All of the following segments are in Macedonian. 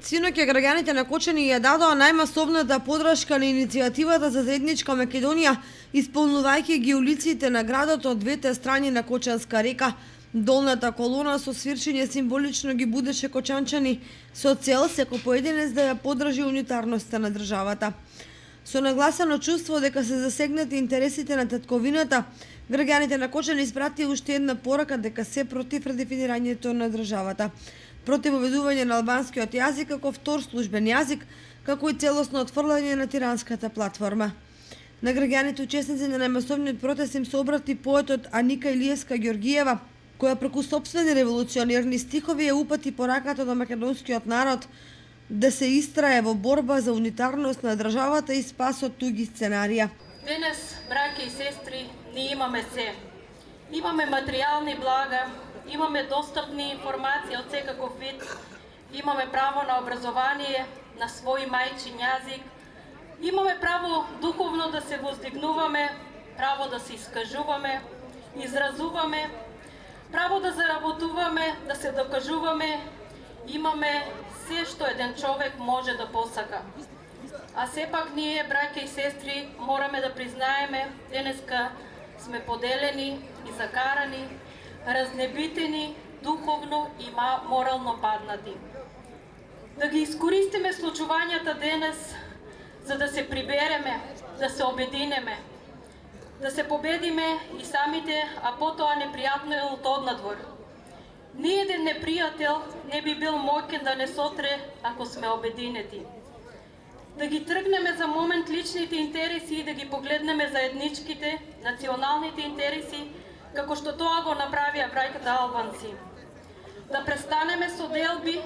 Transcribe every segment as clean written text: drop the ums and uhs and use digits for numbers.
Синоќа граѓаните на Кочани ја дадоа најмасовната подршка на иницијативата за заедничка Македонија, исполнувајќи ги улиците на градот од двете страни на Кочанска река. Долната колона со свирчење символично ги будеше кочанчани со цел секој поединец да ја подржи унитарноста на државата. Со нагласено чувство дека се засегнати интересите на татковината, граѓаните на Кочани испратија уште една порака дека се против редефинирањето на државата, против уведување на албанскиот јазик како втор службен јазик, како и целосно отфрлање на тиранската платформа. На граѓаните учесници на најмасовниот протест им се обрати поетот Аника Илиевска Ѓоргиева, која преку сопствени револуционерни стихови ја упати пораката до македонскиот народ да се истрае во борба за унитарност на државата и спас од туги сценарија. Денес, браќа и сестри, ние имаме се. Имаме материјални блага, имаме достапни информации од секаков вид, имаме право на образование, на свој мајчин јазик, имаме право духовно да се воздигнуваме, право да се искажуваме, изразуваме, право да заработуваме, да се докажуваме, имаме се што еден човек може да посака. А сепак ние, браќа и сестри, мораме да признаеме, денеска сме поделени и закарани, разнебитени, духовно и морално паднати. Да ги искористиме случувањата денес за да се прибереме, да се обединеме, да се победиме и самите, а потоа непријатно е од однадвор. Ниеден непријател не би бил моќен да не сотре ако сме обединети. Да ги тргнеме за момент личните интереси и да ги погледнеме заедничките, националните интереси, како што тоа го направија брајката албанци. Да престанеме со делби,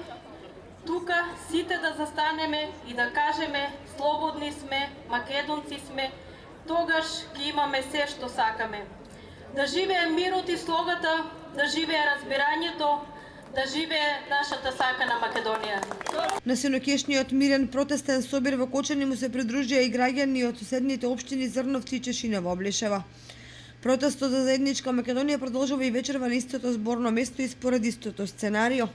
тука сите да застанеме и да кажеме слободни сме, македонци сме, тогаш ги имаме се што сакаме. Да живее мирот и слогата, да живее разбирањето, да живее нашата сакана Македонија. На синоќешниот мирен протестен собир во Кочани му се придружија и граѓани од соседните општини Зрновци и Чешиново Облишева. Протестот за заедничка Македонија продолжува и вечерва на истото зборно место и според истото сценарио.